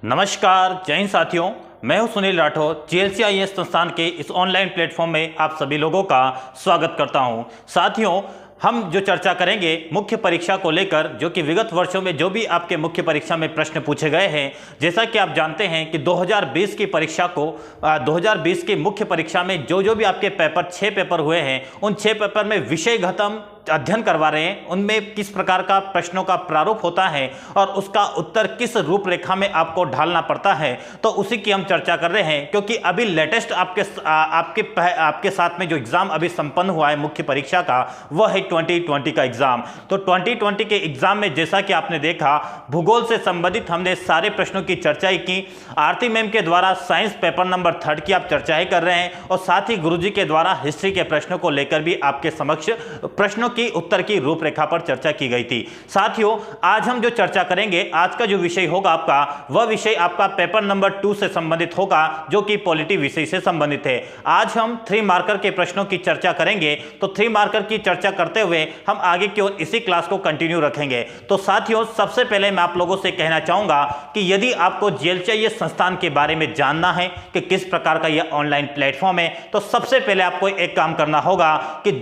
नमस्कार, जय हिंद साथियों। मैं हूं सुनील राठौर। जीएलसीआईएस संस्थान के इस ऑनलाइन प्लेटफॉर्म में आप सभी लोगों का स्वागत करता हूं। साथियों, हम जो चर्चा करेंगे मुख्य परीक्षा को लेकर, जो कि विगत वर्षों में जो भी आपके मुख्य परीक्षा में प्रश्न पूछे गए हैं। जैसा कि आप जानते हैं कि 2020 की परीक्षा को 2020 की मुख्य परीक्षा में जो भी आपके पेपर 6 पेपर हुए हैं, उन 6 पेपर में विषयगतम अध्ययन करवा रहे हैं। उनमें किस प्रकार का प्रश्नों का प्रारूप होता है और उसका उत्तर किस रूपरेखा में आपको ढालना पड़ता है, तो उसी की हम चर्चा कर रहे हैं। क्योंकि अभी लेटेस्ट आपके साथ में जो एग्जाम अभी संपन्न हुआ है मुख्य परीक्षा का, वह है 2020 का एग्जाम। तो 2020 के एग्जाम में जैसा कि आपने देखा, भूगोल से संबंधित हमने सारे प्रश्नों की चर्चा ही की। आरती मैम के द्वारा साइंस पेपर नंबर 3 की आप चर्चा ही कर रहे हैं, और साथ ही गुरुजी के द्वारा हिस्ट्री के प्रश्नों को लेकर भी आपके समक्ष प्रश्नों की उत्तर की रूपरेखा पर चर्चा की गई थी। साथियों, आज हम जो चर्चा करेंगे, आज का जो विषय होगा आपका, वह विषय आपका पेपर नंबर 2 से संबंधित होगा, जो कि पॉलिटी विषय से संबंधित है। आज हम 3 मार्कर के प्रश्नों की चर्चा करेंगे। तो 3 मार्कर की चर्चा करते हुए हम आगे की ओर इसी क्लास को कंटिन्यू रखेंगे। तो साथियों, सबसे पहले मैं आप लोगों से कहना चाहूंगा कि यदि आपको जीएलसीआईएस संस्थान के बारे में जानना है कि किस प्रकार का यह ऑनलाइन प्लेटफॉर्म है, तो सबसे पहले आपको एक काम करना होगा कि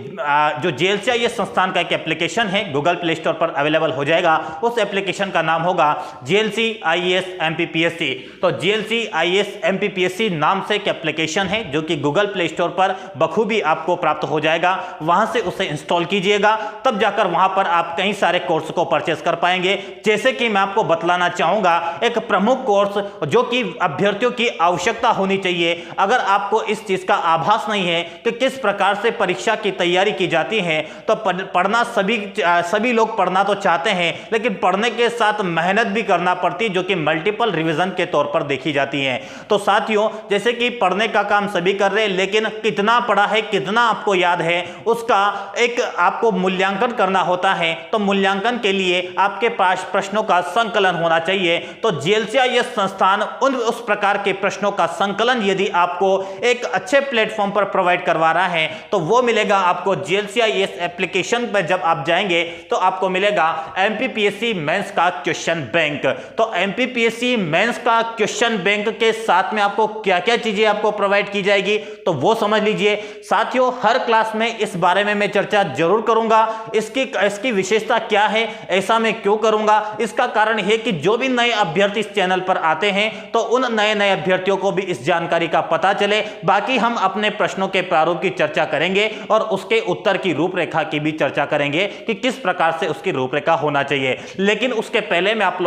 जो जीएलसीआईएस संस्थान का एक एप्लीकेशन है, गूगल प्ले स्टोर पर अवेलेबल हो जाएगा। उस एप्लीकेशन का नाम होगा जीएलसीआईएस एमपीपीएससी। तो जीएलसीआईएस एमपीपीएससी नाम से एक एप्लीकेशन है, जो कि गूगल प्ले स्टोर पर बखूबी आपको प्राप्त हो जाएगा। वहां से उसे इंस्टॉल कीजिएगा, तब जाकर वहां पर आप कई सारे कोर्स को परचेस कर पाएंगे। जैसे कि मैं आपको बतलाना चाहूंगा एक प्रमुख कोर्स जो कि अभ्यर्थियों की आवश्यकता होनी चाहिए। अगर आपको इस चीज का आभास नहीं है कि किस प्रकार से परीक्षा की तैयारी की जाती है, तो पढ़ना सभी लोग पढ़ना तो चाहते हैं, लेकिन पढ़ने के साथ मेहनत भी करना पड़ती है, जो कि मल्टीपल रिवीजन के तौर पर देखी जाती है। तो साथियों, जैसे कि पढ़ने का काम सभी कर रहे हैं, लेकिन कितना पढ़ा है, कितना आपको याद है, उसका एक आपको मूल्यांकन करना होता है। तो मूल्यांकन के लिए आपके पास प्रश्नों का संकलन होना चाहिए। तो जीएलसीआईएस संस्थान उस प्रकार के प्रश्नों का संकलन यदि आपको एक अच्छे प्लेटफॉर्म पर प्रोवाइड करवा रहा है, तो वो मिलेगा आपको जीएलसीआईएस एप्लीकेशन पर। जब आप जाएंगे तो आपको मिलेगा एमपीपीएससी मेंस का क्वेश्चन बैंक। तो एमपीपीएससी मेंस का क्वेश्चन बैंक के साथ में आपको क्या क्या चीजें आपको प्रोवाइड की जाएगी, तो वो समझ लीजिए। साथियों, हर क्लास में इस बारे में मैं चर्चा जरूर करूंगा। इसकी विशेषता क्या है, ऐसा मैं क्यों करूंगा, इसका कारण है कि जो भी नए अभ्यर्थी इस चैनल पर आते हैं, तो उन नए अभ्यर्थियों को भी इस जानकारी का पता चले। बाकी हम अपने प्रश्नों के प्रारूप की चर्चा करेंगे और उसके उत्तर की रूपरेखा की भी चर्चा करेंगे कि किस प्रकार से उसकी रूपरेखा होना चाहिए। लेकिन उसके पहले मैं आप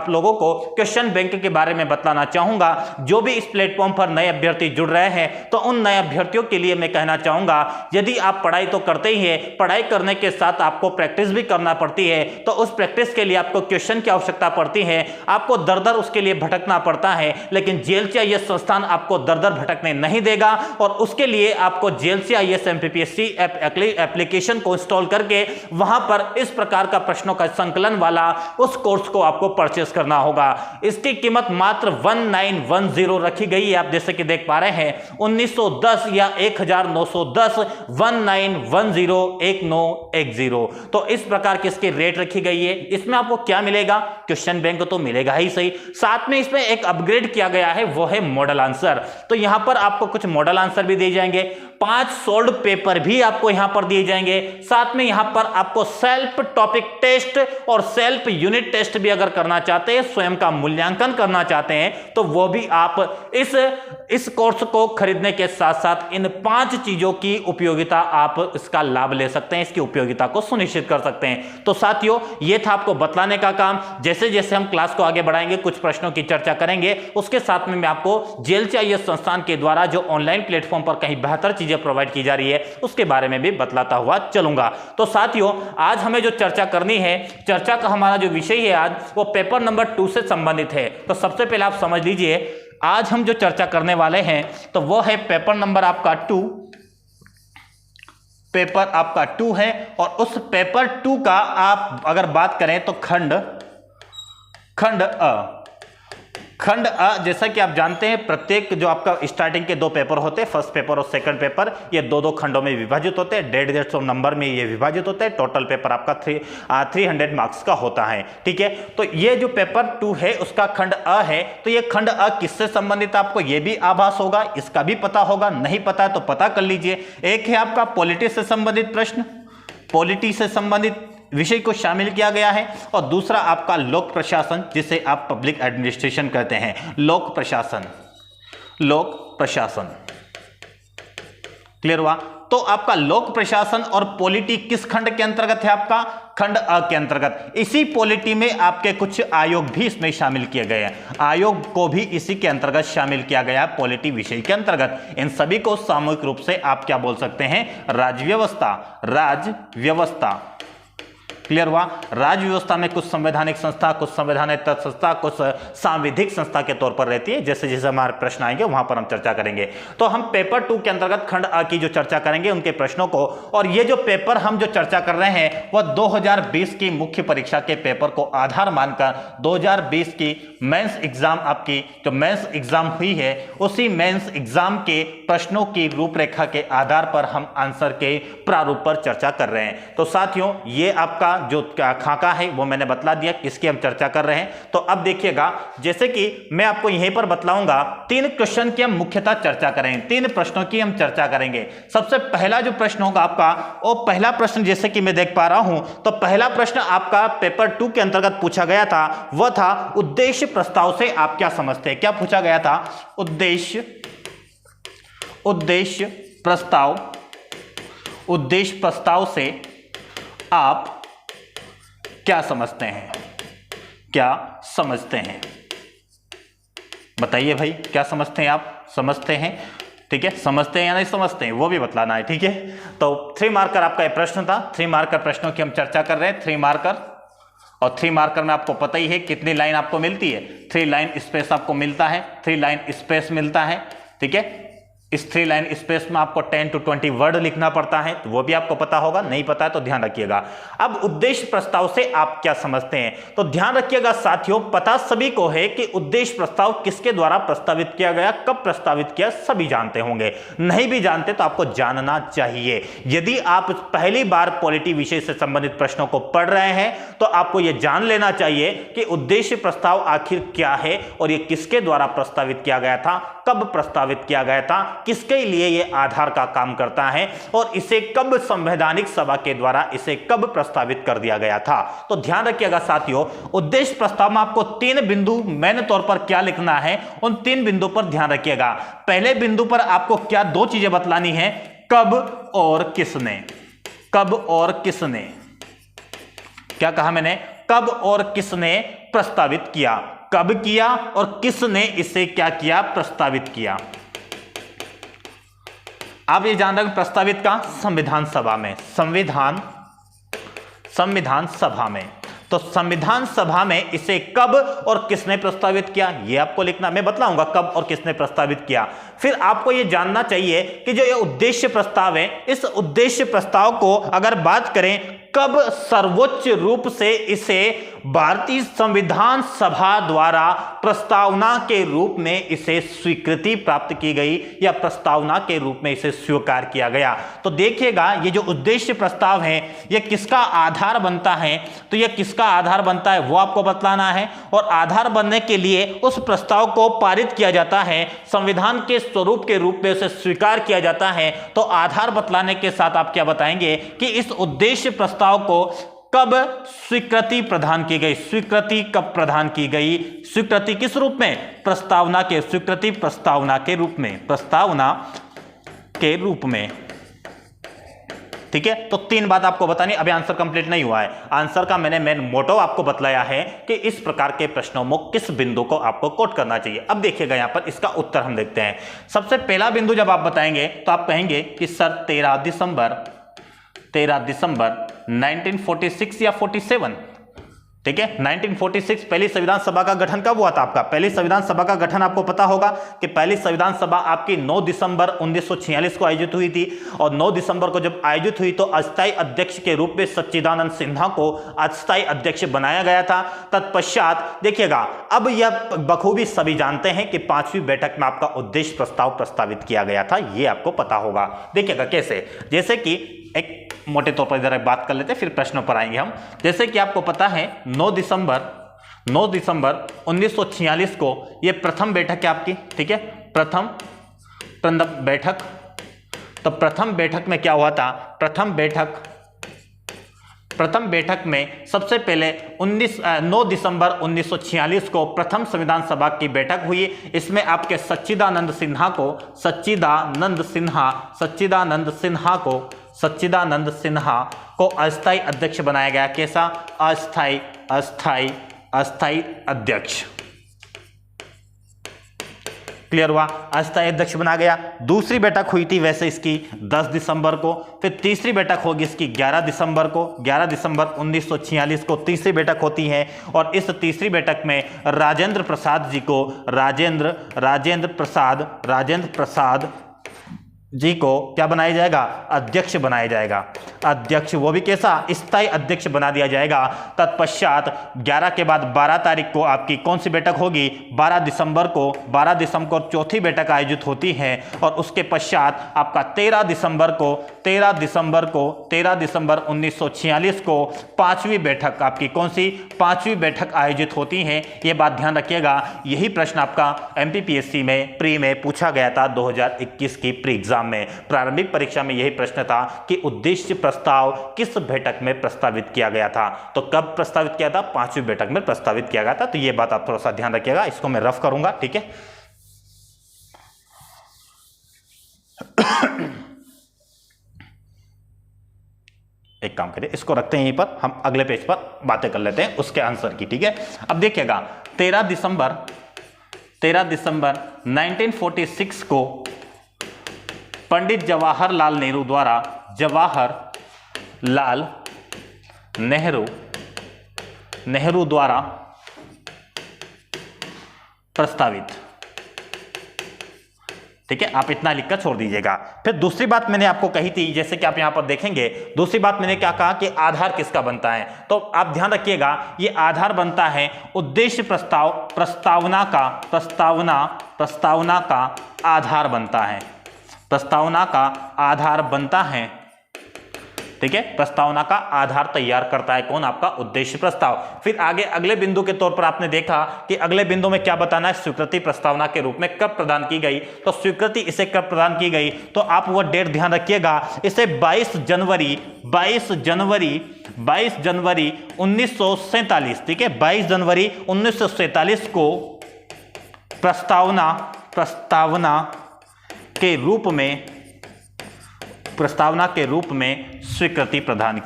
लोगों को क्वेश्चन बैंक के बारे में बताना चाहूंगा। जो भी इस प्लेटफॉर्म पर नए अभ्यर्थी जुड़ रहे हैं, तो उन नए अभ्यर्थियों के लिए मैं कहना चाहूंगा, यदि आप पढ़ाई तो करते ही है, पढ़ाई करने के साथ आपको प्रैक्टिस भी करना पड़ती है। तो उस प्रैक्टिस के लिए आपको क्वेश्चन की आवश्यकता पड़ती है, आपको दर दर उसके लिए भटकना पड़ता है। लेकिन जीएलसीआईएस संस्थान आपको दर दर भटकने नहीं देगा, और उसके लिए आपको जीएलसीआईएस एमपीपीएससी एप्लीकेशन को इंस्टॉल करके वहां पर इस प्रकार का प्रश्नों का संकलन वाला उस कोर्स को आपको परचेस करना होगा। इसकी कीमत मात्र 1910 रखी गई है। आप जैसे कि देख पा रहे हैं 1910 या 1910 1910 तो इस प्रकार की इसकी रेट रखी गई है। इसमें आपको क्या मिलेगा, क्वेश्चन बैंक तो मिलेगा ही सही, साथ में इसमें एक अपग्रेड किया गया है, वो है मॉडल आंसर। तो यहां पर आपको कुछ मॉडल आंसर भी दिए जाएंगे, 5 सोल्ड पेपर भी आपको यहां पर दिए जाएंगे। साथ में यहां पर आपको सेल्फ टॉपिक टेस्ट और सेल्फ यूनिट टेस्ट भी अगर करना चाहते हैं, स्वयं का मूल्यांकन करना चाहते हैं, तो वो भी आप इस कोर्स को खरीदने के साथ साथ इन 5 चीजों की उपयोगिता आप इसका लाभ ले सकते हैं, इसकी उपयोगिता को सुनिश्चित कर सकते हैं। तो साथियों, ये था आपको बतलाने का काम। जैसे जैसे हम क्लास को आगे बढ़ाएंगे, कुछ प्रश्नों की चर्चा करेंगे, उसके साथ में मैं आपको जीएलसीआईएस संस्थान के द्वारा जो ऑनलाइन प्लेटफॉर्म पर कहीं बेहतर चीजें प्रोवाइड की जा रही है, उसके बारे में भी बतलाता हुआ चलूंगा। तो साथियों, आज हमें जो चर्चा करनी है, चर्चा का हमारा जो विषय है आज, वो पेपर नंबर 2 से संबंधित है। तो सबसे पहले आप समझ लीजिए, आज हम जो चर्चा करने वाले हैं, तो वो है पेपर नंबर आपका 2। पेपर आपका 2 है, और उस पेपर 2 का आप अगर बात करें तो खंड अ खंड अ, जैसा कि आप जानते हैं, प्रत्येक जो आपका स्टार्टिंग के दो पेपर होते हैं, फर्स्ट पेपर और सेकंड पेपर, ये दो दो खंडों में विभाजित होते हैं, 150 नंबर में ये विभाजित होते हैं। टोटल पेपर आपका 300 मार्क्स का होता है। ठीक है, तो ये जो पेपर 2 है उसका खंड अ है। तो ये खंड अ किससे संबंधित, आपको ये भी आभास होगा, इसका भी पता होगा, नहीं पता है तो पता कर लीजिए। एक है आपका पॉलिटी से संबंधित प्रश्न, पॉलिटी से संबंधित विषय को शामिल किया गया है, और दूसरा आपका लोक प्रशासन, जिसे आप पब्लिक एडमिनिस्ट्रेशन कहते हैं। लोक प्रशासन, लोक प्रशासन, क्लियर हुआ? तो आपका लोक प्रशासन और पॉलिटी किस खंड के अंतर्गत है? आपका खंड अ के अंतर्गत। इसी पॉलिटी में आपके कुछ आयोग भी इसमें शामिल किए गए हैं, आयोग को भी इसी के अंतर्गत शामिल किया गया है, पॉलिटी विषय के अंतर्गत। इन सभी को सामूहिक रूप से आप क्या बोल सकते हैं? राज्य व्यवस्था, राज्य व्यवस्था, क्लियर हुआ? राज्य व्यवस्था में कुछ संवैधानिक संस्था, कुछ संवैधानिक संस्था, कुछ सांविधिक संस्था के तौर पर रहती है। जैसे जैसे हमारे प्रश्न आएंगे वहां पर हम चर्चा करेंगे। तो हम पेपर 2 के अंतर्गत खंड अ की जो चर्चा करेंगे उनके प्रश्नों को, और ये जो पेपर हम जो चर्चा कर रहे हैं वह 2020 की मुख्य परीक्षा के पेपर को आधार मानकर 2020 की मेंस एग्जाम, आपकी जो मेंस एग्जाम हुई है उसी मेंस एग्जाम के प्रश्नों की रूपरेखा के आधार पर हम आंसर के प्रारूप पर चर्चा कर रहे हैं। तो साथियों, ये आपका जो खाका है वो मैंने बतला दिया किसकी हम चर्चा कर रहे हैं। तो अब देखिएगा, जैसे कि मैं आपको यहीं पर बतलाऊंगा, 3 क्वेश्चन की हम मुख्यतः चर्चा करेंगे, 3 प्रश्नों की हम चर्चा करेंगे। सबसे पहला जो प्रश्न होगा आपका, वो पहला प्रश्न जैसे कि मैं देख पा रहा हूं, तो पहला प्रश्न आपका पेपर 2 के अंतर्गत पूछा गया था, वह था उद्देश्य प्रस्ताव से आप क्या समझते हैं? क्या पूछा गया था? उद्देश्य प्रस्ताव, उद्देश्य प्रस्ताव से आप क्या समझते हैं? क्या समझते हैं? बताइए भाई, क्या समझते हैं आप? समझते हैं, ठीक है, समझते हैं या नहीं समझते हैं वो भी बतलाना है। ठीक है, तो 3 मार्कर आपका ये प्रश्न था। 3 मार्कर प्रश्नों की हम चर्चा कर रहे हैं। 3 मार्कर, और 3 मार्कर में आपको पता ही है कितनी लाइन आपको मिलती है, 3 लाइन स्पेस आपको मिलता है, 3 लाइन स्पेस मिलता है। ठीक है, इस 3 लाइन स्पेस में आपको 10 to 20 वर्ड लिखना पड़ता है, तो वो भी आपको पता होगा, नहीं पता है तो ध्यान रखिएगा। अब उद्देश्य प्रस्ताव से आप क्या समझते हैं? तो ध्यान रखिएगा साथियों, पता सभी को है कि उद्देश्य प्रस्ताव किसके द्वारा प्रस्तावित किया गया, कब प्रस्तावित किया, सभी जानते होंगे। नहीं भी जानते तो आपको जानना चाहिए। यदि आप पहली बार पॉलिटी विषय से संबंधित प्रश्नों को पढ़ रहे हैं तो आपको यह जान लेना चाहिए कि उद्देश्य प्रस्ताव आखिर क्या है और यह किसके द्वारा प्रस्तावित किया गया था, कब प्रस्तावित किया गया था, किसके लिए यह आधार का काम करता है, और इसे कब संवैधानिक सभा के द्वारा इसे कब प्रस्तावित कर दिया गया था। तो ध्यान रखिएगा साथियों, उद्देश्य प्रस्ताव में आपको 3 बिंदु मेन तौर पर क्या लिखना है, उन 3 बिंदु पर ध्यान रखिएगा। पहले बिंदु पर आपको क्या 2 चीजें बतलानी है, कब और किसने। कब और किसने, क्या कहा मैंने? कब और किसने प्रस्तावित किया, कब किया और किसने इसे क्या किया, प्रस्तावित किया। आप ये जान रहे हैं प्रस्तावित का संविधान सभा में, संविधान सभा में। तो संविधान सभा में इसे कब और किसने प्रस्तावित किया ये आपको लिखना, मैं बतलाऊंगा कब और किसने प्रस्तावित किया। फिर आपको ये जानना चाहिए कि जो ये उद्देश्य प्रस्ताव है, इस उद्देश्य प्रस्ताव को अगर बात करें कब सर्वोच्च रूप से इसे भारतीय संविधान सभा द्वारा प्रस्तावना के रूप में इसे स्वीकृति प्राप्त की गई या प्रस्तावना के रूप में इसे स्वीकार किया गया। तो देखिएगा ये जो उद्देश्य प्रस्ताव है ये किसका आधार बनता है, तो ये किसका आधार बनता है वो आपको बतलाना है। और आधार बनने के लिए उस प्रस्ताव को पारित किया जाता है, संविधान के स्वरूप के रूप में उसे स्वीकार किया जाता है। तो आधार बतलाने के साथ आप क्या बताएंगे कि इस उद्देश्य प्रस्ताव को कब स्वीकृति प्रदान की गई, स्वीकृति कब प्रदान की गई, स्वीकृति किस रूप में, प्रस्तावना के, स्वीकृति प्रस्तावना के रूप में, प्रस्तावना के रूप में। ठीक है, तो 3 बात आपको बतानी। अभी आंसर कंप्लीट नहीं हुआ है, आंसर का मैंने मेन मोटो आपको बतलाया है कि इस प्रकार के प्रश्नों में किस बिंदु को आपको कोट करना चाहिए। अब देखिएगा यहां पर इसका उत्तर हम देखते हैं। सबसे पहला बिंदु जब आप बताएंगे तो आप कहेंगे कि सर 13 दिसंबर 1946 या 47, ठीक है। 1946 पहली संविधान सभा का गठन कब हुआ था आपका? पहली संविधान सभा का गठन आपको पता होगा कि पहली संविधान सभा आपकी 9 दिसंबर 1946 को आयोजित हुई थी, और 9 दिसंबर को जब आयोजित हुई तो अस्थायी अध्यक्ष के रूप में सच्चिदानंद सिन्हा को अस्थायी अध्यक्ष बनाया गया था। तत्पश्चात देखिएगा, अब यह बखूबी सभी जानते हैं कि 5वीं बैठक में आपका उद्देश्य प्रस्ताव प्रस्तावित किया गया था, यह आपको पता होगा। देखिएगा कैसे, जैसे कि एक मोटे तौर पर इधर बात कर लेते हैं, फिर प्रश्नों पर आएंगे हम। जैसे कि आपको पता है 9 दिसंबर 1946 को यह प्रथम बैठक है आपकी, ठीक है, प्रथम बैठक। तो प्रथम बैठक में क्या हुआ था? प्रथम बैठक में सबसे पहले 9 दिसंबर 1946 को प्रथम संविधान सभा की बैठक हुई। इसमें आपके सच्चिदानंद सिन्हा को अस्थायी अध्यक्ष बनाया गया। कैसा? अस्थायी अध्यक्ष। क्लियर हुआ? अस्थायी अध्यक्ष बना गया। दूसरी बैठक हुई थी वैसे इसकी 10 दिसंबर को, फिर तीसरी बैठक होगी इसकी 11 दिसंबर को। 11 दिसंबर 1946 को तीसरी बैठक होती है, और इस तीसरी बैठक में राजेंद्र प्रसाद जी को राजेंद्र प्रसाद जी को क्या बनाया जाएगा? अध्यक्ष बनाया जाएगा। अध्यक्ष, वो भी कैसा? स्थायी अध्यक्ष बना दिया जाएगा। तत्पश्चात 11 के बाद 12 तारीख को आपकी कौन सी बैठक होगी? 12 दिसंबर को चौथी बैठक आयोजित होती है, और उसके पश्चात आपका 13 दिसंबर 1946 को 5वीं बैठक आपकी कौन सी? 5वीं बैठक आयोजित होती है। ये बात ध्यान रखिएगा, यही प्रश्न आपका MPPSC में प्री में पूछा गया था 2021 की प्री एग्जाम में। प्रारंभिक परीक्षा में यही प्रश्न था कि उद्देश्य प्रस्ताव किस बैठक में प्रस्तावित किया गया था? तो कब प्रस्तावित किया था? 5वीं बैठक में प्रस्तावित किया गया था। तो ये बात आप थोड़ा सा ध्यान रखिएगा, इसको मैं रफ करूंगा, ठीक है। एक काम करिए, इसको रखते हैं यहीं पर, हम अगले पेज पर बातें कर लेते हैं उसके आंसर की, ठीक है। अब देखिएगा 13 दिसंबर 1946 को पंडित जवाहरलाल नेहरू द्वारा प्रस्तावित, ठीक है। आप इतना लिखकर छोड़ दीजिएगा। फिर दूसरी बात मैंने आपको कही थी, जैसे कि आप यहां पर देखेंगे, दूसरी बात मैंने क्या कहा कि आधार किसका बनता है? तो आप ध्यान रखिएगा, ये आधार बनता है उद्देश्य प्रस्तावना का आधार बनता है। प्रस्तावना का आधार बनता है, ठीक है। प्रस्तावना का आधार तैयार करता है कौन? आपका उद्देश्य प्रस्ताव। फिर आगे अगले बिंदु के तौर पर आपने देखा कि अगले बिंदु में क्या बताना है? स्वीकृति प्रस्तावना के रूप में कब प्रदान की गई? तो स्वीकृति इसे कब प्रदान की गई? तो आप वो डेट ध्यान रखिएगा, इसे 22 जनवरी 1947, ठीक है, 22 जनवरी 1947 को प्रस्तावना के रूप में स्वीकृति प्रदान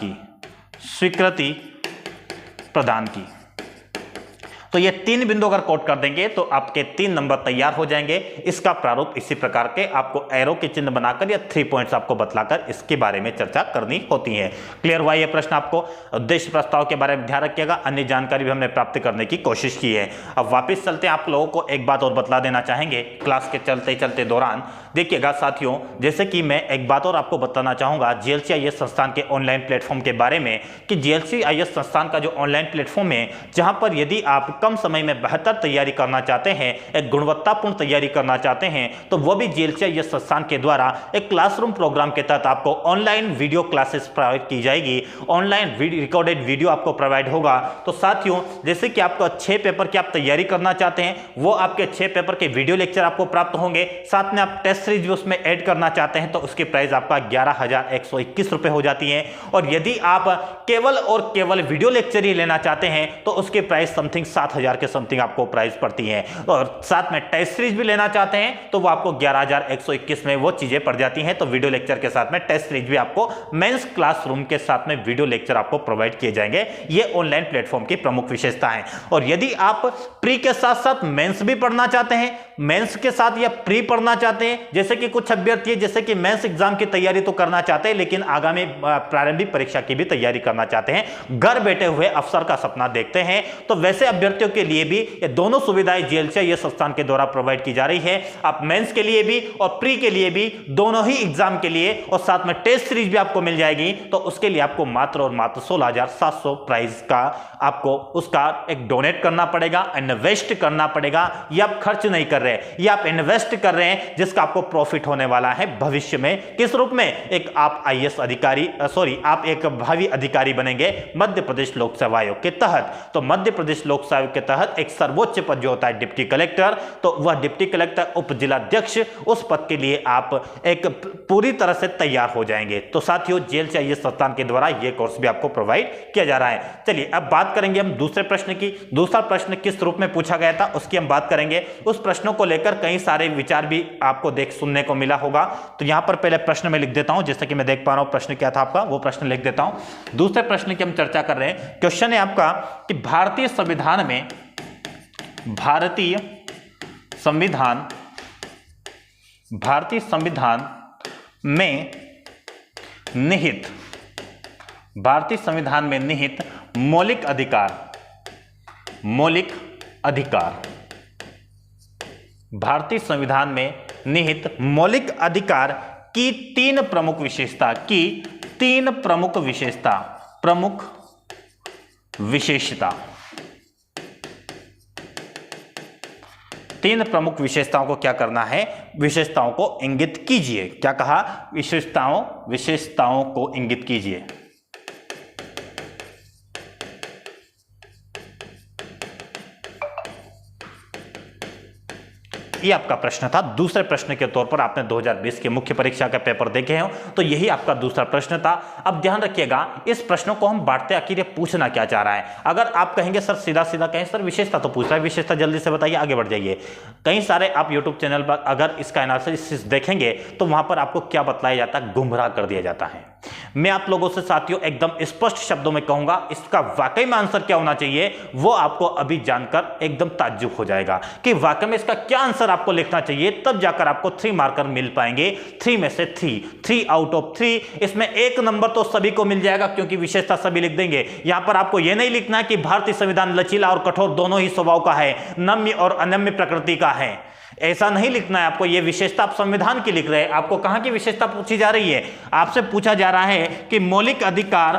की। तो ये 3 बिंदु अगर कोट कर देंगे तो आपके 3 नंबर तैयार हो जाएंगे। इसका प्रारूप इसी प्रकार के आपको एरो के चिन्ह बनाकर या 3 पॉइंट्स आपको बतलाकर इसके बारे में चर्चा करनी होती है। क्लियर हुआ ये प्रश्न आपको? उद्देश्य प्रस्ताव के बारे में ध्यान रखिएगा, अन्य जानकारी भी हमने प्राप्त करने की कोशिश की है। अब वापिस चलते हैं, आप लोगों को एक बात और बतला देना चाहेंगे क्लास के चलते दौरान। देखिएगा साथियों, जैसे कि मैं एक बात और आपको बताना चाहूंगा GLCIS संस्थान के ऑनलाइन प्लेटफॉर्म के बारे में, कि GLCIS संस्थान का जो ऑनलाइन प्लेटफॉर्म है, जहां पर यदि आप कम समय में बेहतर तैयारी करना चाहते हैं, एक गुणवत्तापूर्ण तैयारी करना चाहते हैं, तो वो भी GLCIS संस्थान के द्वारा एक क्लासरूम प्रोग्राम के तहत आपको ऑनलाइन वीडियो क्लासेस प्रोवाइड की जाएगी। ऑनलाइन रिकॉर्डेड वीडियो आपको प्रोवाइड होगा। तो साथियों, जैसे कि आपको 6 पेपर की आप तैयारी करना चाहते हैं, वो आपके 6 पेपर के वीडियो लेक्चर आपको प्राप्त होंगे। साथ में आप टेस्ट सीरीज भी उसमें ऐड करना चाहते हैं तो उसकी प्राइस आपका 11,121 रुपए हो जाती है। और यदि आप केवल और केवल वीडियो लेक्चर ही लेना चाहते हैं तो उसकी प्राइस समथिंग 7,000 के समथिंग आपको प्राइस पड़ती है। और साथ में टेस्ट सीरीज भी लेना चाहते हैं तो वो आपको 11,121 में वो चीजें पड़ जाती हैं। तो वीडियो लेक्चर के साथ में टेस्ट सीरीज भी आपको मेंस क्लासरूम के साथ में वीडियो लेक्चर आपको प्रोवाइड किए जाएंगे। ये ऑनलाइन प्लेटफॉर्म की प्रमुख विशेषता है। और यदि आप प्री के साथ साथ मेंस भी पढ़ना चाहते हैं, मेंस के साथ या प्री पढ़ना चाहते हैं, जैसे कि कुछ अभ्यर्थी जैसे कि मेंस एग्जाम की तैयारी तो करना चाहते हैं लेकिन आगामी प्रारंभिक परीक्षा की भी तैयारी करना चाहते हैं, घर बैठे हुए अफसर का सपना देखते हैं, तो वैसे अभ्यर्थियों के लिए भी ये दोनों सुविधाएं जेएलसीआई संस्थान के द्वारा प्रोवाइड की जा रही है। आप मेंस के लिए भी और प्री के लिए भी, दोनों ही एग्जाम के लिए, और साथ में टेस्ट सीरीज भी आपको मिल जाएगी। तो उसके लिए आपको मात्र और मात्र 16,700 प्राइस का आपको उसका एक डोनेट करना पड़ेगा, इन्वेस्ट करना पड़ेगा। ये आप खर्च नहीं कर रहे, ये आप इन्वेस्ट कर रहे हैं जिसका आपको प्रॉफिट होने वाला है भविष्य में। किस रूप में? एक आप आईएएस अधिकारी आप एक भावी अधिकारी बनेंगे मध्य प्रदेश लोक सेवा आयोग के तहत। तो मध्य प्रदेश लोक सेवा आयोग के तहत एक सर्वोच्च पद जो होता है डिप्टी कलेक्टर, तो वह डिप्टी कलेक्टर उप जिलाध्यक्ष, उस पद के लिए आप एक पूरी तरह से तैयार हो जाएंगे। तो साथियों, जेएलसीआई संस्थान के द्वारा यह कोर्स भी आपको प्रोवाइड किया जा रहा है। चलिए अब बात करेंगे हम दूसरे प्रश्न की। दूसरा प्रश्न किस रूप में पूछा गया था उसकी हम बात करेंगे। उस प्रश्नों को लेकर कई सारे विचार भी आपको सुनने को मिला होगा। तो यहां पर पहले प्रश्न में लिख देता हूं, जैसे कि मैं देख पा रहा हूं प्रश्न क्या था आपका, वो प्रश्न लिख देता हूं। दूसरे प्रश्न की हम चर्चा कर रहे हैं। क्वेश्चन है आपका कि भारतीय संविधान में निहित मौलिक अधिकार, भारतीय संविधान में निहित मौलिक अधिकार की तीन प्रमुख विशेषता, तीन प्रमुख विशेषताओं को क्या करना है? विशेषताओं को इंगित कीजिए। क्या कहा? विशेषताओं को इंगित कीजिए। ये आपका प्रश्न था। दूसरे प्रश्न के तौर पर आपने 2020 के मुख्य परीक्षा का पेपर देखे हो, तो यही आपका दूसरा प्रश्न था। अब ध्यान रखिएगा, इस प्रश्नों को हम बांटते आखिर ये पूछना क्या चाह रहा है। अगर आप कहेंगे सर सीधा सीधा कहें सर विशेषता तो पूछ रहा है, विशेषता जल्दी से बताइए, आगे बढ़ जाइए। कई सारे आप यूट्यूब चैनल पर अगर इसका एनालिसिस देखेंगे तो वहां पर आपको क्या बतलाया जाता है? गुमराह कर दिया जाता है। मैं आप लोगों से साथियों एकदम स्पष्ट शब्दों में कहूंगा, इसका वाकई में आंसर क्या होना चाहिए वो आपको अभी जानकर एकदम ताज्जुब हो जाएगा कि वाकई में इसका क्या आंसर आपको लिखना चाहिए। तब जाकर आपको 3 मार्कर मिल पाएंगे। 3 में से 3 आउट ऑफ 3। इसमें 1 नंबर तो सभी को मिल जाएगा क्योंकि विशेषता सभी लिख देंगे। यहां पर आपको यह नहीं लिखना है कि भारतीय संविधान लचीला और कठोर दोनों ही स्वभाव का है, नम्य और अनम्य प्रकृति का है, ऐसा नहीं लिखना है आपको। ये विशेषता आप संविधान की लिख रहे हैं। आपको कहां की विशेषता पूछी जा रही है? आपसे पूछा जा रहा है कि मौलिक अधिकार,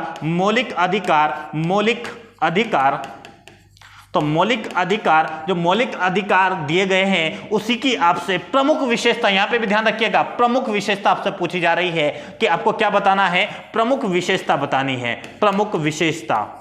तो मौलिक अधिकार, जो मौलिक अधिकार दिए गए हैं उसी की आपसे प्रमुख विशेषता, यहां पे भी ध्यान रखिएगा, प्रमुख विशेषता आपसे पूछी जा रही है कि आपको क्या बताना है? प्रमुख विशेषता बतानी है, प्रमुख विशेषता।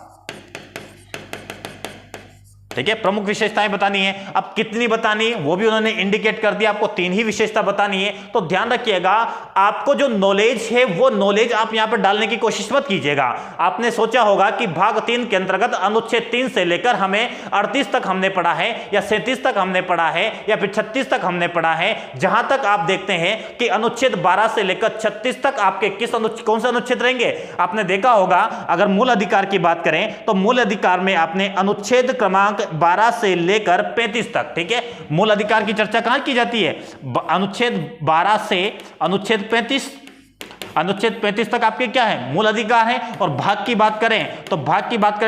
ठीक है, प्रमुख विशेषताएं बतानी है। अब कितनी बतानी है वो भी उन्होंने इंडिकेट कर दिया, आपको 3 ही विशेषता बतानी है। तो ध्यान रखिएगा, आपको जो नॉलेज है वो नॉलेज आप यहां पर डालने की कोशिश मत कीजिएगा। आपने सोचा होगा कि भाग 3 के अंतर्गत अनुच्छेद 3 से लेकर हमें 38 तक हमने पढ़ा है, या 37 तक हमने पढ़ा है, या फिर 36 तक हमने पढ़ा है। जहां तक आप देखते हैं कि अनुच्छेद 12 से लेकर 36 तक आपके कौन से अनुच्छेद रहेंगे? आपने देखा होगा, अगर मूल अधिकार की बात करें तो मूल अधिकार में आपने अनुच्छेद क्रमांक 12 से लेकर 35 तक, ठीक है, मूल अधिकार की चर्चा कहां की जाती है? अनुच्छेद 12 से अनुच्छेद 35 तक आपके क्या है? मूल अधिकार है। और भाग की बात करें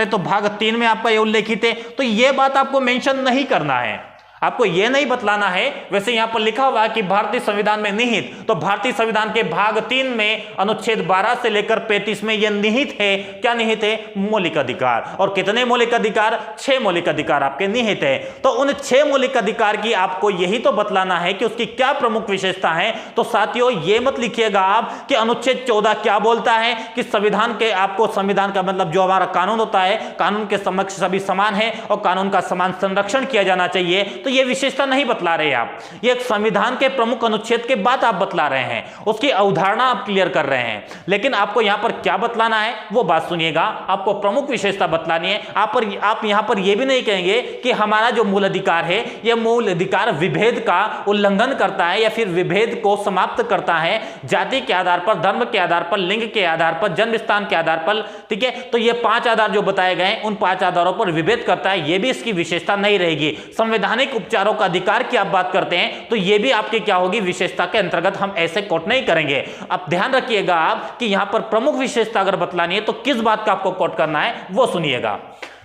तो भाग 3 में आपका ये उल्लेखित है। तो ये बात आपको मेंशन नहीं करना है, आपको यह नहीं बतलाना है। वैसे यहां पर लिखा हुआ है कि भारतीय संविधान में निहित, तो भारतीय संविधान के भाग 3 में अनुच्छेद 12 से लेकर 35 में यह निहित है। क्या निहित है? मौलिक अधिकार। और कितने मौलिक अधिकार? 6 मौलिक अधिकार आपके निहित है। तो उन 6 मौलिक अधिकार की आपको यही तो बतलाना है कि उसकी क्या प्रमुख विशेषता है। तो साथियों यह मत लिखिएगा आप कि अनुच्छेद 14 क्या बोलता है कि संविधान के, आपको संविधान का मतलब जो हमारा कानून होता है, कानून के समक्ष सभी समान है और कानून का समान संरक्षण किया जाना चाहिए। तो ये विशेषता नहीं बतला रहे आप, ये एक संविधान के प्रमुख अनुच्छेद के बात आप बतला रहे हैं, उसकी अवधारणा आप क्लियर कर रहे हैं। लेकिन आपको यहां पर क्या बतलाना है वो बात सुनिएगा। आपको प्रमुख विशेषता बतलानी है। आप यहां पर यह भी नहीं कहेंगे कि हमारा जो मूल अधिकार है यह मूल अधिकार विभेद का उल्लंघन करता है या फिर विभेद को समाप्त करता है, जाति के आधार पर, धर्म के आधार पर, लिंग के आधार पर, जन्म स्थान के आधार पर, ठीक है। तो ये 5 आधार जो बताए गए उन 5 आधारों पर विभेद करता है, यह भी इसकी विशेषता नहीं रहेगी। संवैधानिक उपचारों का अधिकार की आप बात करते हैं तो यह भी आपके क्या होगी, विशेषता के अंतर्गत हम ऐसे कोट नहीं करेंगे। अब ध्यान रखिएगा आप कि यहां पर प्रमुख विशेषता अगर बतलानी है तो किस बात का आपको कोट करना है वो सुनिएगा।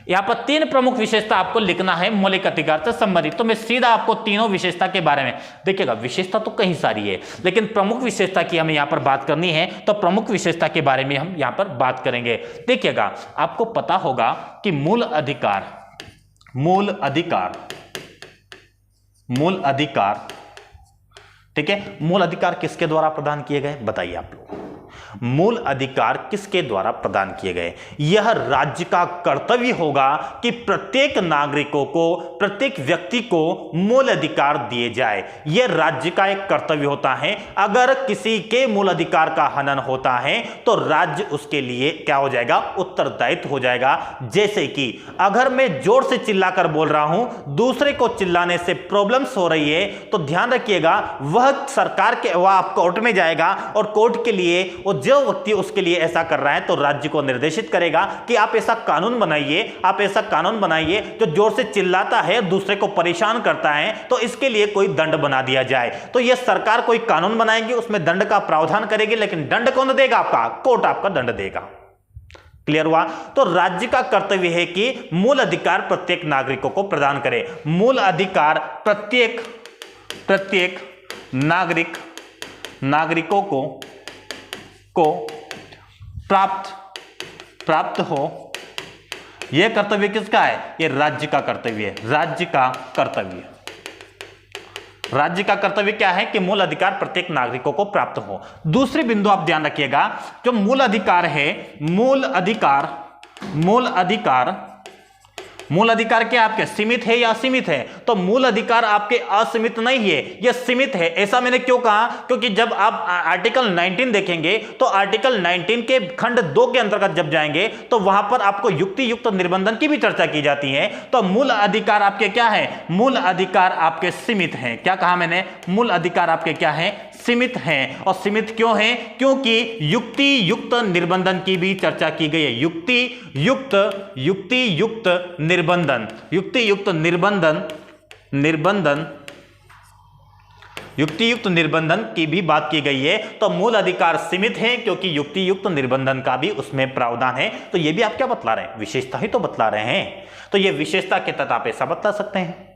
यहां पर 3 प्रमुख विशेषता आपको लिखना है मौलिक अधिकार से संबंधित। तो मैं सीधा आपको तीनों विशेषता के बारे में, देखिएगा विशेषता तो कई सारी है लेकिन प्रमुख विशेषता की हमें यहां पर बात करनी है तो प्रमुख विशेषता के बारे में हम यहां पर बात करेंगे। देखिएगा आपको पता होगा कि मूल अधिकार, ठीक है, मूल अधिकार किसके द्वारा प्रदान किए गए बताइए आप लोग। मूल अधिकार किसके द्वारा प्रदान किए गए? यह राज्य का कर्तव्य होगा कि प्रत्येक नागरिकों को, प्रत्येक व्यक्ति को मूल अधिकार दिए जाए। यह राज्य का एक कर्तव्य होता है। अगर किसी के मूल अधिकार का हनन होता है तो राज्य उसके लिए क्या हो जाएगा, उत्तरदायित्व हो जाएगा। जैसे कि अगर मैं जोर से चिल्लाकर बोल रहा हूं, दूसरे को चिल्लाने से प्रॉब्लम्स हो रही है, तो ध्यान रखिएगा वह सरकार के, वह कोर्ट में जाएगा और कोर्ट के लिए जो व्यक्ति उसके लिए ऐसा कर रहा है तो राज्य को निर्देशित करेगा कि आप ऐसा कानून बनाइए, जो जोर से चिल्लाता है, दूसरे को परेशान करता है, तो इसके लिए कोई दंड बना दिया जाए। तो यह सरकार कोई कानून बनाएगी, उसमें दंड का प्रावधान करेगी, लेकिन दंड कौन देगा? आपका कोर्ट आपका दंड देगा। क्लियर हुआ? तो राज्य का कर्तव्य है कि मूल अधिकार प्रत्येक नागरिकों को प्रदान करे। मूल अधिकार प्रत्येक नागरिकों को प्राप्त हो। यह कर्तव्य किसका है? यह राज्य का कर्तव्य है। राज्य का कर्तव्य क्या है कि मूल अधिकार प्रत्येक नागरिकों को प्राप्त हो। दूसरी बिंदु आप ध्यान रखिएगा, जो मूल अधिकार है, मूल अधिकार क्या आपके सीमित है या असीमित है? तो मूल अधिकार आपके असीमित नहीं है, यह सीमित है। ऐसा मैंने क्यों कहा? क्योंकि जब आप आर्टिकल 19 देखेंगे तो आर्टिकल 19 के खंड 2 के अंतर्गत जब जाएंगे तो वहां पर आपको युक्ति युक्त निर्बंधन की भी चर्चा की जाती है। तो मूल अधिकार आपके क्या है? मूल अधिकार आपके सीमित हैं। क्या कहा मैंने? मूल अधिकार आपके क्या है? सीमित हैं। और सीमित क्यों हैं? क्योंकि युक्ति युक्त निर्बंधन की भी चर्चा की गई है। युक्ति युक्त निर्बंधन की भी बात की गई है। तो मूल अधिकार सीमित हैं क्योंकि युक्ति युक्त निर्बंधन का भी उसमें प्रावधान है। तो ये भी आप क्या बतला रहे हैं? विशेषता ही तो बतला रहे हैं। तो ये विशेषता के तहत आप ऐसा बतला सकते हैं।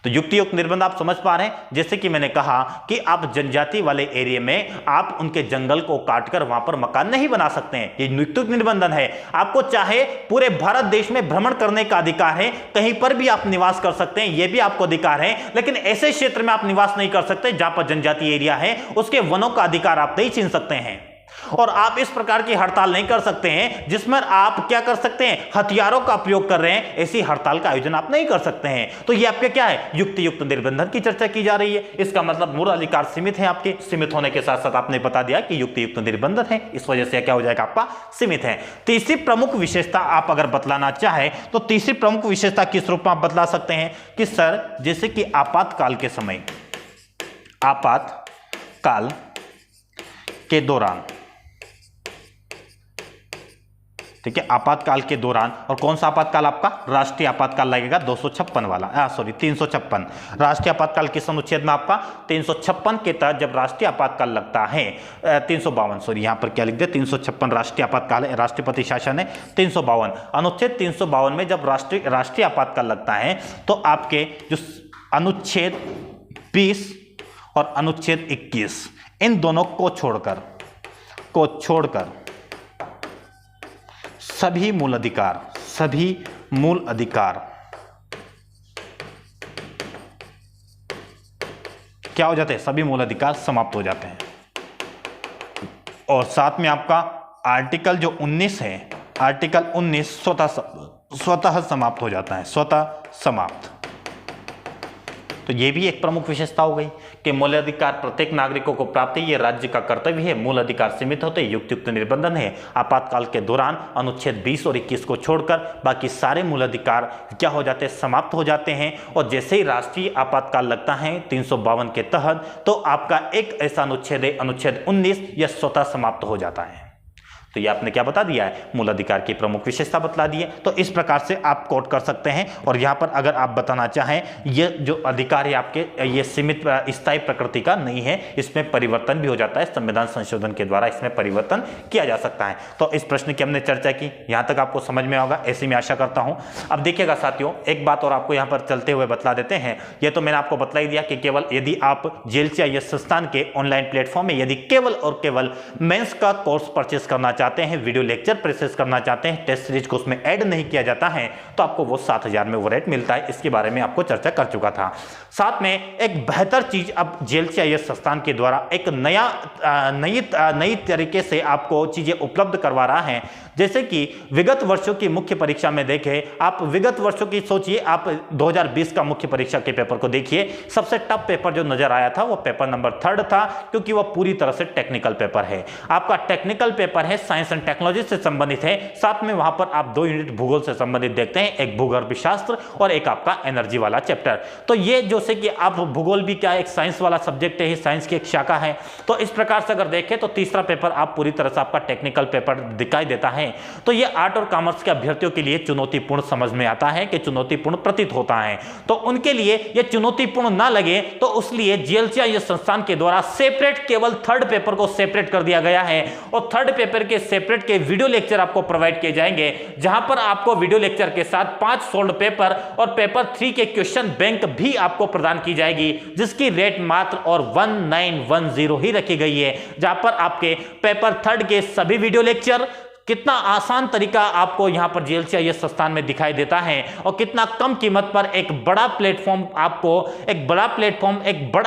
तो युक्ति युक्त निर्बंध आप समझ पा रहे हैं। जैसे कि मैंने कहा कि आप जनजाति वाले एरिया में आप उनके जंगल को काटकर वहां पर मकान नहीं बना सकते हैं, ये युक्ति युक्त निर्बंधन है। आपको चाहे पूरे भारत देश में भ्रमण करने का अधिकार है, कहीं पर भी आप निवास कर सकते हैं, यह भी आपको अधिकार है। लेकिन ऐसे क्षेत्र में आप निवास नहीं कर सकते जहां पर जनजाति एरिया है, उसके वनों का अधिकार आप नहीं छीन सकते हैं। और आप इस प्रकार की हड़ताल नहीं कर सकते हैं जिसमें आप क्या कर सकते हैं? हथियारों का प्रयोग कर रहे हैं, ऐसी हड़ताल का आयोजन आप नहीं कर सकते हैं। तो ये आपके क्या है? युक्ति युक्त निर्बंधन की चर्चा की जा रही है। इसका मतलब मूल अधिकार सीमित है। आपके सीमित होने के साथ साथ आपने बता दिया कि युक्ति युक्त निर्बंधन है, इस वजह से क्या हो जाएगा? आपका सीमित है। तीसरी प्रमुख विशेषता आप अगर बतलाना चाहे तो तीसरी प्रमुख विशेषता किस रूप में आप बतला सकते हैं कि सर, जैसे कि आपातकाल के समय, आपातकाल के दौरान, ठीक है, आपातकाल के दौरान, और कौन सा आपातकाल आपका? राष्ट्रीय आपातकाल लगेगा 256 वाला, 356। राष्ट्रीय आपातकाल किस अनुच्छेद में? आपका 356 के तहत जब राष्ट्रीय आपातकाल लगता है, 352, सॉरी यहां पर क्या लिख दिया? 356 राष्ट्रीय आपातकाल है, राष्ट्रपति शासन है। 352 अनुच्छेद 352 में जब राष्ट्रीय आपातकाल लगता है तो आपके जो अनुच्छेद 20 और अनुच्छेद 21, इन दोनों को छोड़कर सभी मूल अधिकार क्या हो जाते हैं? सभी मूल अधिकार समाप्त हो जाते हैं। और साथ में आपका आर्टिकल जो 19 है, आर्टिकल 19 स्वतः समाप्त हो जाता है, स्वतः समाप्त। तो यह भी एक प्रमुख विशेषता हो गई कि मूल अधिकार प्रत्येक नागरिकों को प्राप्त है, यह राज्य का कर्तव्य है। मूल अधिकार सीमित होते हैं, युक्त युक्त निर्बंधन है। आपातकाल के दौरान अनुच्छेद 20 और 21 को छोड़कर बाकी सारे मूल अधिकार क्या हो जाते हैं? समाप्त हो जाते हैं। और जैसे ही राष्ट्रीय आपातकाल लगता है 352 के तहत, तो आपका एक ऐसा अनुच्छेद है, अनुच्छेद 19, यह स्वतः समाप्त हो जाता है। तो ये आपने क्या बता दिया है, मूल अधिकार की प्रमुख विशेषता बतला दी है। तो इस प्रकार से आप कोट कर सकते हैं। और यहां पर अगर आप बताना चाहें, ये जो अधिकार है आपके, ये सीमित स्थायी प्रकृति का नहीं है, इसमें परिवर्तन भी हो जाता है, संविधान संशोधन के द्वारा इसमें परिवर्तन किया जा सकता है। तो इस प्रश्न की हमने चर्चा की, यहां तक आपको समझ में होगा ऐसी मैं आशा करता हूं। अब देखिएगा साथियों, एक बात और आपको यहां पर चलते हुए बतला देते हैं। ये तो मैंने आपको बतला ही दिया कि केवल यदि आप जेएलसीआईएस संस्थान के ऑनलाइन प्लेटफॉर्म में यदि केवल और केवल मेंस का कोर्स परचेस करना चाहते हैं, वीडियो लेक्चर परचेस करना चाहते हैं, टेस्ट सीरीज को उसमें ऐड नहीं किया जाता है, तो आपको वो 7,000 में वो रेट मिलता है। इसके बारे में आपको चर्चा कर चुका था। साथ में एक बेहतर चीज अब जेएलसीआईएस संस्थान के द्वारा एक नई तरीके से आपको चीजें उपलब्ध करवा रहा है। जैसे कि विगत वर्षों की मुख्य परीक्षा में देखें, आप विगत वर्षों की सोचिए, आप 2020 का मुख्य परीक्षा के पेपर को देखिए, सबसे टफ पेपर जो नजर आया था वो पेपर नंबर 3 था, क्योंकि वह पूरी तरह से टेक्निकल पेपर है। आपका टेक्निकल पेपर है, साइंस एंड टेक्नोलॉजी से संबंधित है। साथ में वहां पर आप 2 यूनिट भूगोल से संबंधित देखते हैं, एक भूगर्भ शास्त्र और एक आपका एनर्जी वाला चैप्टर। तो ये जैसे कि आप भूगोल भी क्या एक साइंस वाला सब्जेक्ट है, साइंस की एक शाखा है। तो इस प्रकार से अगर देखें तो तीसरा पेपर आप पूरी तरह से आपका टेक्निकल पेपर दिखाई देता है। तो ये आर्ट और कॉमर्स के अभ्यर्थियों के लिए चुनौतीपूर्ण समझ में आता है, कि चुनौतीपूर्ण प्रतीत होता है। तो उनके लिए ये चुनौतीपूर्ण ना लगे, तो उसलिए जेएलसीआईएस संस्थान के द्वारा सेपरेट केवल थर्ड पेपर को सेपरेट कर दिया गया है। और थर्ड पेपर के सेपरेट के वीडियो लेक्चर आपको प्रोवाइड किए जाएंगे, जहां पर आपको वीडियो लेक्चर के साथ 5 सोल्ड पेपर और पेपर 3 के क्वेश्चन बैंक भी आपको प्रदान की जाएगी, जिसकी रेट मात्र और 1910 ही रखी गई है। जहां पर आपके पेपर 3 के सभी वीडियो लेक्चर कितना आसान तरीका आपको यहां पर जेएलसीआईएस संस्थान में दिखाई देता है, और कितना कम कीमत पर एक बड़ा प्लेटफॉर्म आपको, एक बड़ा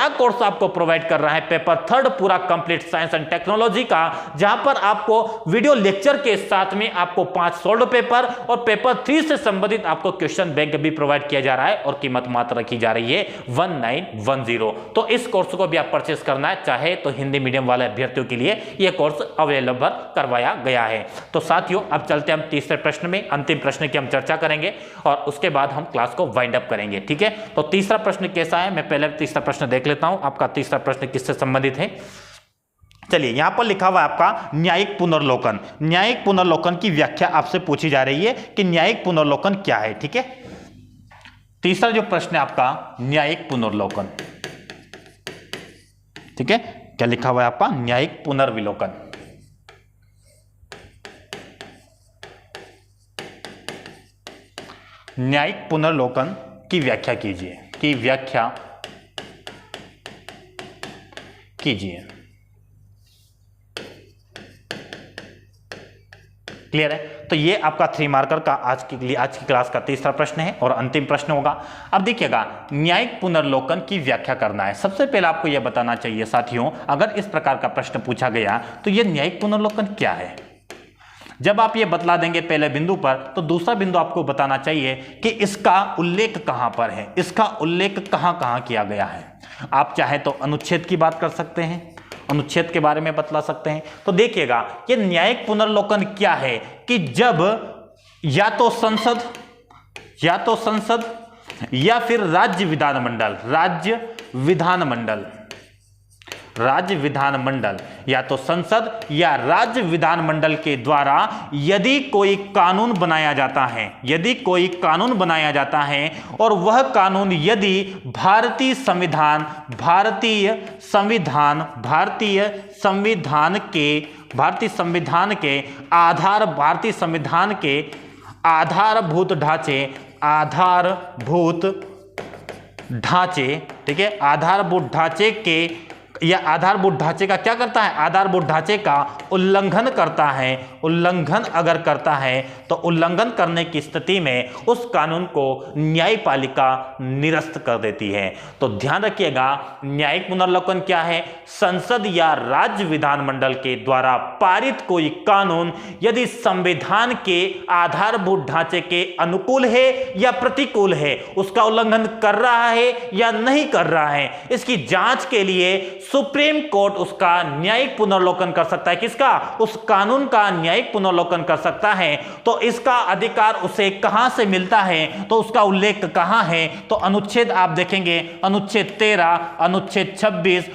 कोर्स आपको प्रोवाइड कर रहा है। पेपर 3 पूरा कंप्लीट साइंस एंड टेक्नोलॉजी का, जहां पर आपको वीडियो लेक्चर के साथ में आपको 5 सोल्ड पेपर और पेपर 3 से संबंधित आपको क्वेश्चन बैंक भी प्रोवाइड किया जा रहा है, और कीमत मात्र रखी जा रही है 1910। तो इस कोर्स को भी आप परचेस करना है चाहे तो हिंदी मीडियम वाले अभ्यर्थियों के लिए यह कोर्स अवेलेबल करवाया गया है। तो साथियों, अब चलते हम तीसरे प्रश्न में, अंतिम प्रश्न की हम चर्चा करेंगे और उसके बाद हम क्लास को वाइंड अप करेंगे। ठीक है, तो तीसरा प्रश्न कैसा है, मैं पहले तीसरा प्रश्न देख लेता हूं। आपका तीसरा प्रश्न किससे संबंधित है? चलिए, यहां पर लिखा हुआ है आपका न्यायिक पुनर्लोकन। न्यायिक पुनर्लोकन की व्याख्या आपसे पूछी जा रही है कि न्यायिक पुनर्लोकन क्या है। ठीक है, तीसरा जो प्रश्न है आपका, न्यायिक पुनर्लोकन। ठीक है, क्या लिखा हुआ है आपका? न्यायिक पुनर्विलोकन। न्यायिक पुनर्लोकन की व्याख्या कीजिए, क्लियर है? तो ये आपका 3 मार्कर का आज की क्लास का तीसरा प्रश्न है और अंतिम प्रश्न होगा। अब देखिएगा, न्यायिक पुनर्लोकन की व्याख्या करना है। सबसे पहले आपको यह बताना चाहिए साथियों, अगर इस प्रकार का प्रश्न पूछा गया तो यह न्यायिक पुनर्लोकन क्या है। जब आप ये बतला देंगे पहले बिंदु पर, तो दूसरा बिंदु आपको बताना चाहिए कि इसका उल्लेख कहां पर है, इसका उल्लेख कहां किया गया है। आप चाहे तो अनुच्छेद की बात कर सकते हैं, अनुच्छेद के बारे में बतला सकते हैं। तो देखिएगा, ये न्यायिक पुनर्लोकन क्या है कि जब या तो संसद या फिर राज्य विधानमंडल या तो संसद या राज्य विधानमंडल के द्वारा यदि कोई कानून बनाया जाता है और वह कानून यदि भारतीय संविधान के आधारभूत ढांचे, ठीक है, आधारभूत ढांचे का क्या करता है? आधारभूत ढांचे का उल्लंघन करता है, तो उल्लंघन करने की स्थिति में उस कानून को न्यायपालिका निरस्त कर देती है। तो ध्यान रखिएगा, न्यायिक पुनर्लोकन क्या है? संसद या राज्य विधानमंडल के द्वारा पारित कोई कानून यदि संविधान के आधारभूत ढांचे के अनुकूल है या प्रतिकूल है, उसका उल्लंघन कर रहा है या नहीं कर रहा है, इसकी जांच के लिए सुप्रीम कोर्ट उसका न्यायिक पुनर्लोकन कर सकता है। किसका? उस कानून का न्यायिक पुनर्लोकन कर सकता है। तो इसका अधिकार उसे कहां से मिलता है, तो उसका उल्लेख कहां है? तो अनुच्छेद आप देखेंगे, अनुच्छेद 13, अनुच्छेद 26,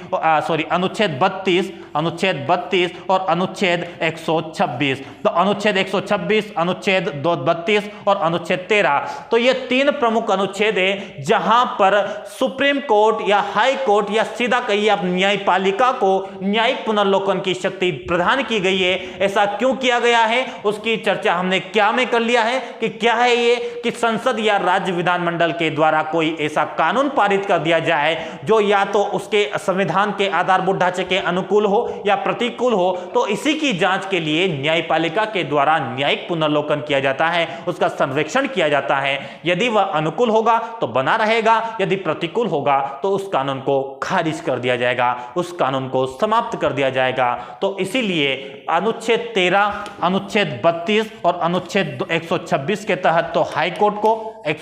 अनुच्छेद 32, अनुच्छेद 32 और अनुच्छेद 126। तो अनुच्छेद 126, अनुच्छेद 232 और अनुच्छेद 13, तो ये 3 प्रमुख अनुच्छेद है जहां पर सुप्रीम कोर्ट या हाई कोर्ट या सीधा कहिए आप न्यायपालिका को न्यायिक पुनर्लोकन की शक्ति प्रदान की गई है। ऐसा क्यों किया गया है उसकी चर्चा हमने क्या में कर लिया है कि क्या है ये कि संसद या राज्य विधानमंडल के द्वारा कोई ऐसा कानून पारित कर दिया जाए जो या तो उसके संविधान के आधारभूत ढांचे के अनुकूल हो या प्रतिकूल हो, तो इसी की जांच के लिए न्यायपालिका के द्वारा न्यायिक पुनर्लोकन किया जाता है, उसका सर्वेक्षण किया जाता है। यदि वह अनुकूल होगा तो बना रहेगा, यदि प्रतिकूल होगा तो उस कानून को खारिज कर दिया जाएगा, उस कानून को समाप्त कर दिया जाएगा। तो इसीलिए अनुच्छेद 13, अनुच्छेद 32 और अनुच्छेद 126 के तहत तो हाई कोर्ट को,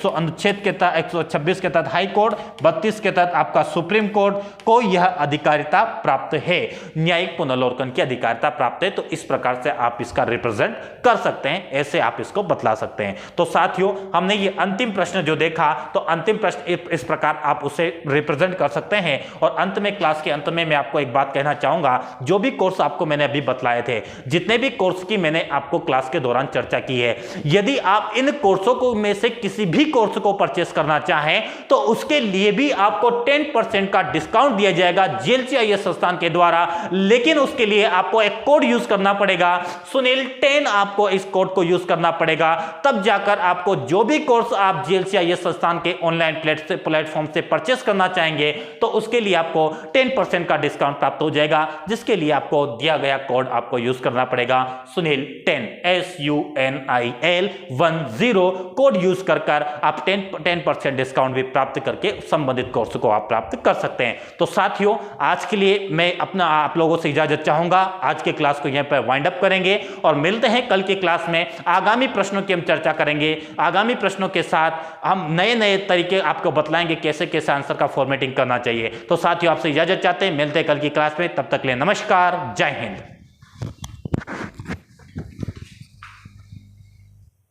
अनुच्छेद के तहत 126 के तहत हाई कोर्ट, 32 के तहत आपका सुप्रीम कोर्ट को यह अधिकारिता प्राप्त है, न्यायिक पुनर्लोकन की अधिकारिता प्राप्त है। तो इस प्रकार से आप इसका रिप्रेजेंट कर सकते हैं, ऐसे आप इसको बतला सकते हैं। तो साथियों हमने ये अंतिम प्रश्न जो देखा, तो अंतिम प्रश्न इस प्रकार आप उसे रिप्रेजेंट कर सकते हैं। और अंत में, क्लास के अंत में मैं आपको एक बात कहना चाहूंगा, जो भी कोर्स आपको मैंने अभी बतलाए थे, जितने भी कोर्स की मैंने आपको क्लास के दौरान चर्चा की है, यदि आप इन कोर्सों को में से किसी भी कोर्स को परचेस करना चाहें तो उसके लिए भी आपको 10% का डिस्काउंट दिया जाएगा जेएलसीआईएस संस्थान के द्वारा। लेकिन उसके लिए आपको एक कोड यूज करना पड़ेगा, सुनील 10 आपको इस कोड को यूज करना पड़ेगा, तब जाकर आपको जो भी कोर्स आप जेएलसीआईएस संस्थान के ऑनलाइन प्लेटफॉर्म से परचेस करना चाहेंगे तो उसके लिए आपको 10% का डिस्काउंट प्राप्त हो जाएगा, जिसके लिए आपको दिया गया कोड आपको यूज करना पड़ेगा, सुनील 10 SUNIL 10 कोड यूज कर आप 10% डिस्काउंट भी प्राप्त करके संबंधित कोर्स को आप प्राप्त कर सकते हैं। तो साथियों आज के लिए मैं अपना आप लोगों से इजाजत चाहूंगा, आज के क्लास को यहीं पर वाइंड अप करेंगे और मिलते हैं कल की क्लास में। आगामी प्रश्नों की हम चर्चा करेंगे, आगामी प्रश्नों के साथ हम नए नए तरीके आपको बतलाएंगे कैसे कैसे आंसर का फॉर्मेटिंग करना चाहिए। तो साथियों आपसे इजाजत चाहते हैं, मिलते हैं कल की क्लास में, तब तक के लिए नमस्कार, जय हिंद।